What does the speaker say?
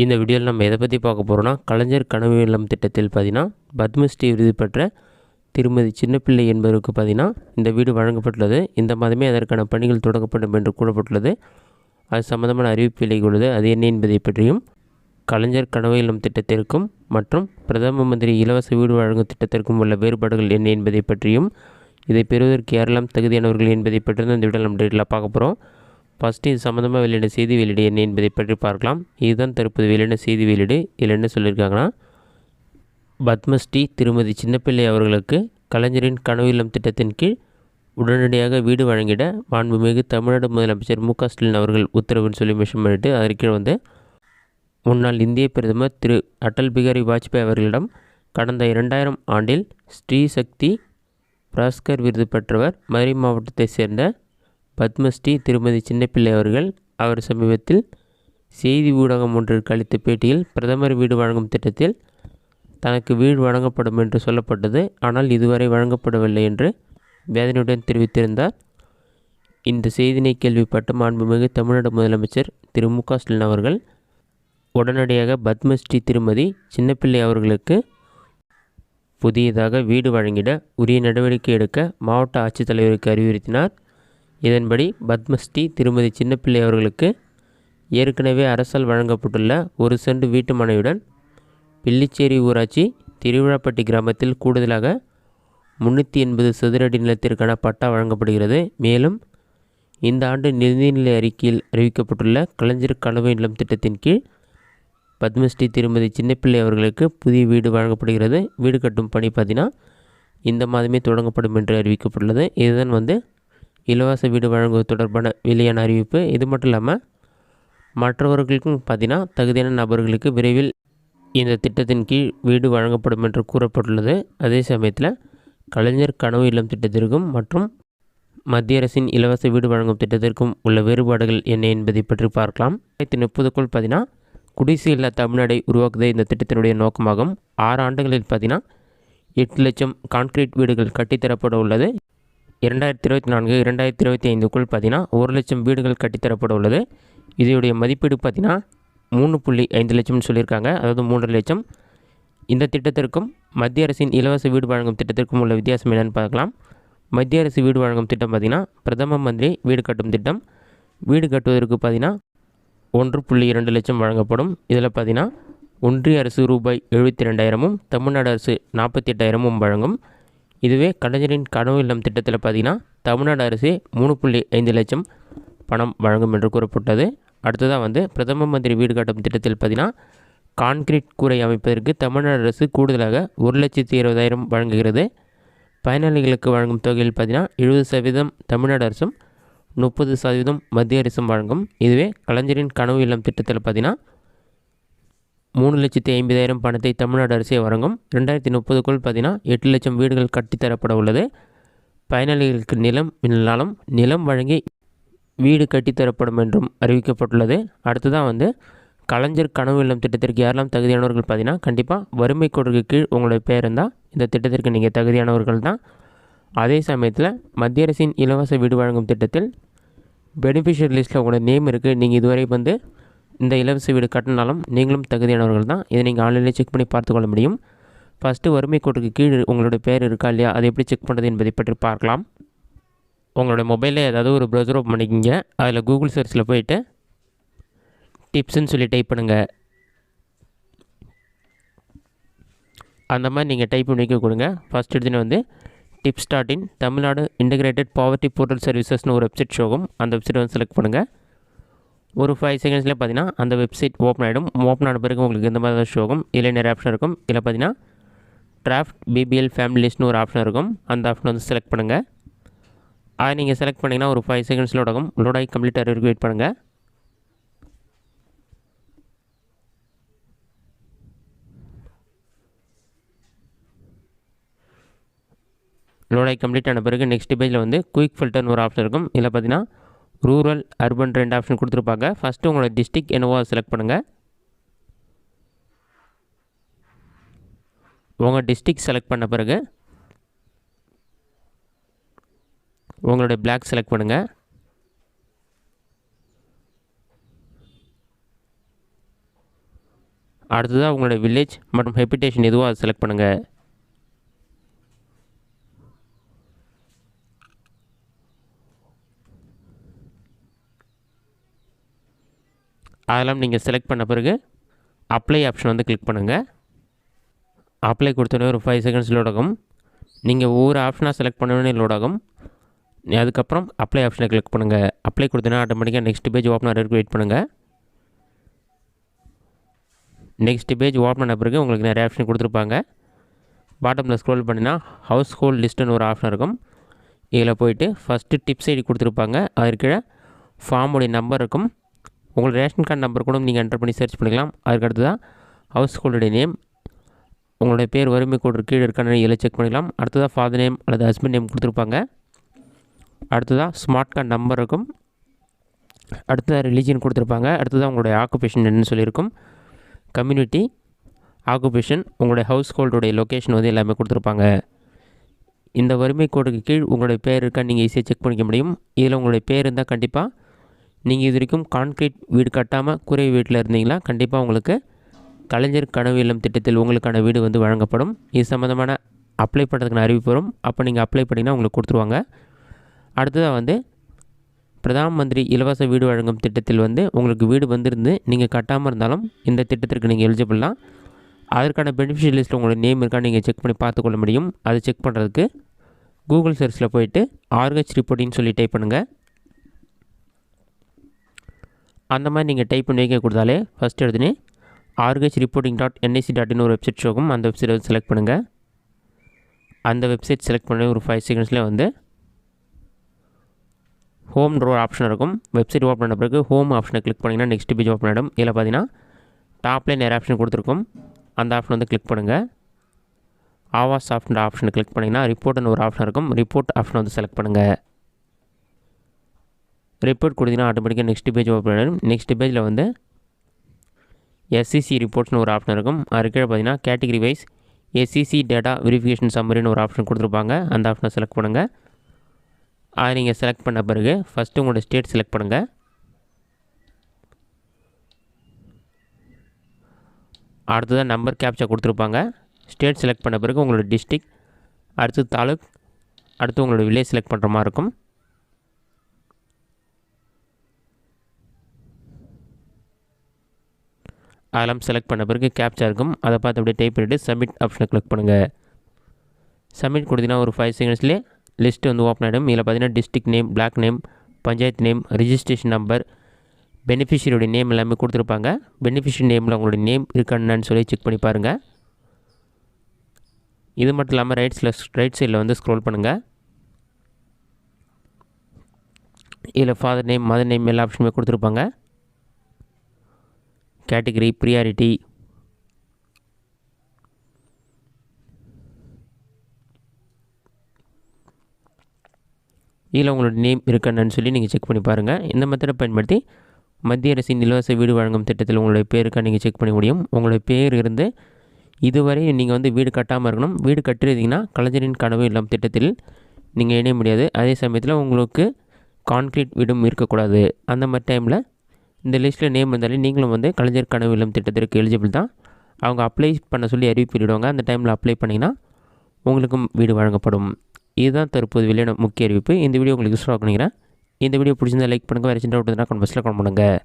இந்த வீடியோவில் நம்ம எதை பற்றி பார்க்க போகிறோம்னா, கலைஞர் கனவு இல்லம் திட்டத்தில் பார்த்தீங்கன்னா பத்மஸ்ரீ விருது பெற்ற திருமதி சின்னப்பிள்ளை என்பவருக்கு பார்த்தீங்கன்னா இந்த வீடு வழங்கப்பட்டுள்ளது. இந்த மாதமே அதற்கான பணிகள் தொடங்கப்படும் என்று கூறப்பட்டுள்ளது. அது சம்பந்தமான அறிவிப்பு வெளியுள்ளது. அது என்ன என்பதை பற்றியும், கலைஞர் கனவு இல்லம் திட்டத்திற்கும் மற்றும் பிரதம மந்திரி இலவச வீடு வழங்கும் திட்டத்திற்கும் உள்ள வேறுபாடுகள் என்ன என்பதை பற்றியும், இதை பெறுவதற்கு யாரெல்லாம் தகுதியானவர்கள் என்பதை பற்றி இந்த வீடியோவில் நம்ம டீட்டெயிலாக பார்க்க போகிறோம். ஃபஸ்ட்டு இது சம்மந்தமாக வெளியிட செய்தி வெளியீடு என்ன என்பதை பற்றி பார்க்கலாம். இதுதான் தற்போது வெளியிட செய்தி வெளியீடு. இதில் என்ன சொல்லியிருக்காங்கன்னா, பத்மஸ்ரீ திருமதி சின்னப்பிள்ளை அவர்களுக்கு கலைஞரின் கனவு இல்லம் திட்டத்தின் கீழ் உடனடியாக வீடு வழங்கிட மாண்புமிகு தமிழ்நாடு முதலமைச்சர் மு க ஸ்டாலின் அவர்கள் உத்தரவுன்னு சொல்லி மென்ஷன் பண்ணிட்டு, அதற்கு முன்னாள் இந்திய பிரதமர் திரு அடல் பிகாரி வாஜ்பாய் அவர்களிடம் கடந்த 2000 ஆண்டில் ஸ்ரீ சக்தி புரஸ்கார் விருது பெற்றவர் மதுரை மாவட்டத்தைச் சேர்ந்த பத்மஸ்ரீ திருமதி சின்னப்பிள்ளை அவர்கள். அவர் சமீபத்தில் செய்தி ஊடகம் ஒன்றிற்கு அளித்த பேட்டியில், பிரதமர் வீடு வழங்கும் திட்டத்தில் தனக்கு வீடு வழங்கப்படும் என்று சொல்லப்பட்டது, ஆனால் இதுவரை வழங்கப்படவில்லை என்று வேதனையுடன் தெரிவித்திருந்தார். இந்த செய்தினை கேள்விப்பட்ட மாண்புமிகு தமிழ்நாடு முதலமைச்சர் திரு மு க ஸ்டாலின் அவர்கள் உடனடியாக பத்மஸ்ரீ திருமதி சின்னப்பிள்ளை அவர்களுக்கு புதியதாக வீடு வழங்கிட உரிய நடவடிக்கை எடுக்க மாவட்ட ஆட்சித்தலைவருக்கு அறிவுறுத்தினார். இதன்படி பத்மஸ்ரீ திருமதி சின்னப்பிள்ளை அவர்களுக்கு ஏற்கனவே அரசால் வழங்கப்பட்டுள்ள 1 சென்ட் வீட்டு மனையுடன் பில்லிச்சேரி ஊராட்சி திருவிழாப்பட்டி கிராமத்தில் கூடுதலாக 380 சதுர அடி நிலத்திற்கான பட்டா வழங்கப்படுகிறது. மேலும் இந்த ஆண்டு நிதிநிலை அறிக்கையில் அறிவிக்கப்பட்டுள்ள கலைஞர் கனவு இல்லம் திட்டத்தின் கீழ் பத்மஸ்ரீ திருமதி சின்னப்பிள்ளை அவர்களுக்கு புதிய வீடு வழங்கப்படுகிறது. வீடு கட்டும் பணி பார்த்தீங்கன்னா இந்த மாதமே தொடங்கப்படும் என்று அறிவிக்கப்பட்டுள்ளது. இதுதான் இலவச வீடு வழங்குவது தொடர்பான வெளியான அறிவிப்பு. இது மட்டும் இல்லாமல் மற்றவர்களுக்கும் பார்த்தீங்கன்னா தகுதியான நபர்களுக்கு விரைவில் இந்த திட்டத்தின் கீழ் வீடு வழங்கப்படும் என்று கூறப்பட்டுள்ளது. அதே சமயத்தில் கலைஞர் கனவு இல்லம் திட்டத்திற்கும் மற்றும் மத்திய அரசின் இலவச வீடு வழங்கும் திட்டத்திற்கும் உள்ள வேறுபாடுகள் என்ன என்பதை பற்றி பார்க்கலாம். 2030க்குள் பார்த்தீங்கன்னா குடிசை இல்லா தமிழ்நாடை உருவாக்குவதே இந்த திட்டத்தினுடைய நோக்கமாகும். 6 ஆண்டுகளில் பார்த்தீங்கன்னா 8 லட்சம் கான்கிரீட் வீடுகள் கட்டித்தரப்பட உள்ளது. 2024-2025க்குள் பார்த்தீங்கன்னா 1 லட்சம் வீடுகள் கட்டித்தரப்பட உள்ளது. இதோடைய மதிப்பீடு பார்த்தீங்கன்னா 3.5 லட்சம்னு சொல்லியிருக்காங்க, அதாவது 3 லட்சம். இந்த திட்டத்திற்கும் மத்திய அரசின் இலவச வீடு வழங்கும் திட்டத்திற்கும் உள்ள வித்தியாசம் என்னென்னு பார்க்கலாம். மத்திய அரசு வீடு வழங்கும் திட்டம் பார்த்தீங்கன்னா பிரதம மந்திரி வீடு கட்டும் திட்டம். வீடு கட்டுவதற்கு பார்த்தீங்கன்னா 1.2 லட்சம் வழங்கப்படும். இதில் பார்த்தீங்கன்னா ஒன்றிய அரசு ரூபாய் 72,000ம் தமிழ்நாடு அரசு 48,000ம் வழங்கும். இதுவே கலைஞரின் கனவு இல்லம் திட்டத்தில் பார்த்தீங்கன்னா தமிழ்நாடு அரசு 3.5 லட்சம் பணம் வழங்கும் என்று கூறப்பட்டது. அடுத்ததாக பிரதம மந்திரி வீடு கட்டும் திட்டத்தில் பார்த்தீங்கன்னா கான்கிரீட் கூரை அமைப்பதற்கு தமிழ்நாடு அரசு கூடுதலாக 1,20,000 வழங்குகிறது. பயனாளிகளுக்கு வழங்கும் தொகையில் பார்த்தீங்கன்னா 70% தமிழ்நாடு அரசும் 30% மத்திய அரசும் வழங்கும். இதுவே கலைஞரின் கனவு இல்லம் திட்டத்தில் பார்த்தீங்கன்னா 3,50,000 பணத்தை தமிழ்நாடு அரசே வழங்கும். 2030க்குள் பார்த்தீங்கன்னா 8 லட்சம் வீடுகள் கட்டித்தரப்பட உள்ளது. பயனாளிகளுக்கு நிலம் வழங்கி வீடு கட்டித்தரப்படும் என்றும் அறிவிக்கப்பட்டுள்ளது. அடுத்ததான் கலைஞர் கனவு இல்லம் திட்டத்திற்கு யாரெல்லாம் தகுதியானவர்கள் பார்த்தீங்கன்னா, கண்டிப்பாக வறுமை கோட்டுக்கு கீழ் உங்களுடைய பேர் இருந்தால் இந்த திட்டத்திற்கு நீங்கள் தகுதியானவர்கள் தான். அதே சமயத்தில் மத்திய அரசின் இலவச வீடு வழங்கும் திட்டத்தில் பெனிஃபிஷியரி லிஸ்ட்டில் உங்களோட நேம் இருக்குது. நீங்கள் இதுவரை இந்த இலவச வீடு கட்டினாலும் நீங்களும் தகுதியானவர்கள் தான். இதை நீங்கள் ஆன்லைனில் செக் பண்ணி பார்த்துக்கொள்ள முடியும். ஃபஸ்ட்டு வறுமை கோட்டுக்கு கீழ் உங்களுடைய பேர் இருக்கா இல்லையா, அதை எப்படி செக் பண்ணுறது என்பதை பற்றி பார்க்கலாம். உங்களோட மொபைலில் ஏதாவது ஒரு ப்ரௌசர் ஓப்பன் பண்ணிக்கிங்க. அதில் கூகுள் சர்ச்சில் போயிட்டு டிப்ஸ்ன்னு சொல்லி டைப் பண்ணுங்கள். அந்த மாதிரி நீங்கள் டைப் பண்ணி கொடுங்க. ஃபஸ்ட் எடுத்துன்னு tips.in Tamil Nadu integrated poverty portal சர்வீசஸ்னு ஒரு வெப்சைட் ஷோகும். அந்த வெப்சைட்டை செலக்ட் பண்ணுங்கள். ஒரு 5 செகண்ட்ஸில் பார்த்தீங்கன்னா அந்த வெப்சைட் ஓப்பன் ஆகிடும். ஓப்பன் ஆன பிறகு உங்களுக்கு இந்த மாதிரி தான் ஷோகும். இதில் நிறைய ஆப்ஷன் இருக்கும். இதில் பார்த்தீங்கன்னா டிராஃப்ட் பிபிஎல் ஃபேமிலி லிஸ்ட்னு ஒரு ஆப்ஷன் இருக்கும். அந்த ஆப்ஷன் செலக்ட் பண்ணுங்கள். அதை நீங்கள் செலக்ட் பண்ணிங்கன்னா ஒரு 5 செகண்ட்ஸ் லோட் ஆகும். லோட் ஆகி கம்ப்ளீட் ஆகிற வரைக்கும் வெயிட் பண்ணுங்கள். லோட் ஆகி கம்ப்ளீட் ஆன பிறகு நெக்ஸ்ட் பேஜில் குயிக் ஃபில்டர்னு ஒரு ஆப்ஷன் இருக்கும். இதில் பார்த்தீங்கன்னா ரூரல் அர்பன் 2 ஆப்ஷன் கொடுத்துருப்பாங்க. ஃபஸ்ட்டு உங்களோட டிஸ்ட்ரிக்ட் என்னவோ செலக்ட் பண்ணுங்கள். உங்கள் டிஸ்ட்ரிக்ட் செலக்ட் பண்ண பிறகு உங்களுடைய பிளாக் செலக்ட் பண்ணுங்கள். அடுத்ததாக உங்களோட வில்லேஜ் மற்றும் ஹெபிடேஷன் எதுவோ அதை செலக்ட் பண்ணுங்கள். அதெல்லாம் நீங்கள் செலக்ட் பண்ண பிறகு அப்ளை ஆப்ஷன் வந்து கிளிக் பண்ணுங்கள். அப்ளை கொடுத்தோடனே ஒரு 5 செகண்ட்ஸ் லோட் ஆகும். நீங்கள் ஒவ்வொரு ஆப்ஷனாக செலக்ட் பண்ணவே லோட் ஆகும். அதுக்கப்புறம் அப்ளை ஆப்ஷனை கிளிக் பண்ணுங்கள். அப்ளை கொடுத்தோன்னா ஆட்டோமேட்டிக்காக நெக்ஸ்ட் பேஜ் ஓப்பன் ஆகிறதுக்கு வெயிட் பண்ணுங்கள். நெக்ஸ்ட் பேஜ் ஓப்பன் பண்ண பிறகு உங்களுக்கு நிறைய ஆப்ஷன் கொடுத்துருப்பாங்க. பாட்டமில் ஸ்க்ரோல் பண்ணினா ஹவுஸ் ஹோல்ட் லிஸ்ட்டுன்னு ஒரு ஆப்ஷன் இருக்கும். இதில் போயிட்டு ஃபஸ்ட்டு டிப்ஸ் ஐடி கொடுத்துருப்பாங்க. அதற்கு கீழே ஃபார்முடைய நம்பர் இருக்கும். உங்களோட ரேஷன் கார்டு நம்பர் கூட நீங்கள் என்டர் பண்ணி சர்ச் பண்ணிக்கலாம். அதுக்கு அடுத்து தான் ஹவுஸ் ஹோல்டுடைய நேம், உங்களுடைய பேர் வறுமை கோடு கீழே இருக்கான்னு இதில் செக் பண்ணிக்கலாம். அடுத்ததாக ஃபாதர் நேம் அல்லது ஹஸ்பண்ட் நேம் கொடுத்துருப்பாங்க. அடுத்ததாக ஸ்மார்ட் கார்டு நம்பர் இருக்கும். அடுத்ததாக ரிலீஜியன் கொடுத்துருப்பாங்க. அடுத்ததாக உங்களுடைய ஆக்குபேஷன் என்னன்னு சொல்லியிருக்கும். கம்யூனிட்டி, ஆக்குபேஷன், உங்களுடைய ஹவுஸ் ஹோல்டுடைய லொக்கேஷன் வந்து எல்லாமே கொடுத்துருப்பாங்க. இந்த வறுமை கோடுக்கு கீழ் உங்களுடைய பேர் இருக்கான்னு நீங்கள் ஈஸியாக செக் பண்ணிக்க முடியும். இதில் உங்களுடைய பேர் இருந்தால் கண்டிப்பாக நீங்கள் இது வரைக்கும் கான்க்ரீட் வீடு கட்டாமல் குறை வீட்டில் இருந்தீங்களா கண்டிப்பாக உங்களுக்கு கலைஞர் கனவு இல்லம் திட்டத்தில் உங்களுக்கான வீடு வந்து வழங்கப்படும். இது சம்மந்தமான அப்ளை பண்ணுறதுக்கான அறிவிப்பு வரும். அப்போ நீங்கள் அப்ளை பண்ணிங்கன்னா உங்களுக்கு கொடுத்துருவாங்க. அடுத்ததாக வந்து பிரதான் மந்திரி இலவச வீடு வழங்கும் திட்டத்தில் வந்து உங்களுக்கு வீடு வந்திருந்து நீங்கள் கட்டாமல் இருந்தாலும் இந்த திட்டத்திற்கு நீங்கள் எலிஜிபிள் தான். அதற்கான பெனிஃபிஷியல் லிஸ்ட்டில் உங்களோட நேம் இருக்கான்னு நீங்கள் செக் பண்ணி பார்த்துக்கொள்ள முடியும். அதை செக் பண்ணுறதுக்கு கூகுள் சர்ச்சில் போயிட்டு RH ரிப்போர்ட்டின்னு சொல்லி டைப் பண்ணுங்கள். அந்த மாதிரி நீங்கள் டைப் பண்ணி வைக்க கொடுத்தாலே ஃபஸ்ட் எடுத்துனே rhreporting.nic.in ஒரு வெப்சைட் ஷோக்கும். அந்த வெப்சைட்டை வந்து செலக்ட் பண்ணுங்கள். அந்த வெப்சைட் செலக்ட் பண்ணி ஒரு 5 செகண்ட்ஸில் வந்து ஹோம் ட்ரோ ஆப்ஷன் இருக்கும். வெப்சைட் ஓப்பன் பண்ண பிறகு ஹோம் ஆப்ஷனை கிளிக் பண்ணிங்கன்னா நெக்ஸ்ட் பேஜ் ஓப்பன் ஆகிடும். இதில் பார்த்தீங்கன்னா டாப்லேயே நிறைய ஆப்ஷன் கொடுத்துருக்கும். அந்த ஆப்ஷன் வந்து கிளிக் பண்ணுங்கள். ஆவாஸ் சாஃப்ட்ன்ற ஆப்ஷனை கிளிக் பண்ணிங்கன்னா ரிப்போர்ட்னு ஒரு ஆப்ஷன் இருக்கும். ரிப்போர்ட் ஆப்ஷனை வந்து செலக்ட் பண்ணுங்கள். ரிப்போர்ட் கொடுத்தீங்கன்னா ஆட்டோமேட்டிக்காக நெக்ஸ்ட் பேஜ் ஓப்பன் ஆகிடும். நெக்ஸ்ட் பேஜில் வந்து SCC ரிப்போர்ட்ஸ்னு ஒரு ஆப்ஷன் இருக்கும். அது கீழே பார்த்தீங்கன்னா category wise SCC data verification சம்மரின்னு ஒரு ஆப்ஷன் கொடுத்துருப்பாங்க. அந்த ஆப்ஷனை செலக்ட் பண்ணுங்கள். அதை நீங்கள் செலக்ட் பண்ண பிறகு ஃபஸ்ட்டு உங்களோட ஸ்டேட் செலக்ட் பண்ணுங்கள். அடுத்ததாக நம்பர் கேப்சா கொடுத்துருப்பாங்க. ஸ்டேட் செலக்ட் பண்ண பிறகு உங்களோட டிஸ்ட்ரிக், அடுத்து தாலுக், அடுத்து உங்களோட வில்லேஜ் செலக்ட் பண்ணுற மாதிரி இருக்கும். அதெல்லாம் செலக்ட் பண்ண பிறகு கேப்சா இருக்கும். அதை பார்த்து அப்படியே டைப் பண்ணிவிட்டு சப்மிட் ஆப்ஷனை கிளிக் பண்ணுங்கள். சப்மிட் கொடுத்தீங்கன்னா ஒரு 5 செகண்ட்ஸ்லேயே லிஸ்ட்டு வந்து ஓப்பன் ஆகிடும். இதில் பார்த்தீங்கன்னா district name, block name, panchayat name, registration number, பெனிஃபிஷரியோடைய நேம் எல்லாமே கொடுத்துருப்பாங்க. பெனிஃபிஷரி நேமில் உங்களுடைய நேம் இருக்கான்னு சொல்லி செக் பண்ணி பாருங்கள். இது மட்டும் இல்லாமல் ரைட் சைடில் வந்து ஸ்க்ரோல் பண்ணுங்கள். இதில் ஃபாதர் நேம், மதர் நேம் எல்லா ஆப்ஷனுமே கொடுத்துருப்பாங்க. கேட்டகரி, ப்ரியாரிட்டி, இதில் உங்களோட நேம் இருக்கான்னு சொல்லி நீங்கள் செக் பண்ணி பாருங்கள். இந்த மெத்தடை பயன்படுத்தி மத்திய அரசின் இலவச வீடு வழங்கும் திட்டத்தில் உங்களுடைய பேர் இருக்கா நீங்கள் செக் பண்ண முடியும். உங்களுடைய பேர் இருந்து இதுவரை நீங்கள் வந்து வீடு கட்டாமல் இருக்கணும். வீடு கட்டிருந்தீங்கன்னா கலைஞரின் கனவு இல்லம் திட்டத்தில் நீங்கள் இணைய முடியாது. அதே சமயத்தில் உங்களுக்கு கான்க்ரீட் வீடும் இருக்கக்கூடாது. அந்த மாதிரி டைமில் இந்த லிஸ்ட்டில் நேம் வந்தாலே நீங்களும் வந்து கலைஞர் கனவு இல்லம் திட்டத்திற்கு எலிஜிபிள் தான். அவங்க அப்ளை பண்ண சொல்லி அறிவிப்பு விடுவாங்க. அந்த டைமில் அப்ளை பண்ணிங்கன்னா உங்களுக்கும் வீடு வழங்கப்படும். இதுதான் தற்போது வெளியான முக்கிய அறிவிப்பு. இந்த வீடியோ உங்களுக்கு யூஸ்ஃபுல்லாக பண்ணிக்கிறேன். இந்த வீடியோ பிடிச்சிருந்தால் லைக் பண்ணுங்கள். வேறு சின்ன டவுட் இருந்தால் கமெண்ட் பாக்ஸில் கமெண்ட் பண்ணுங்கள்.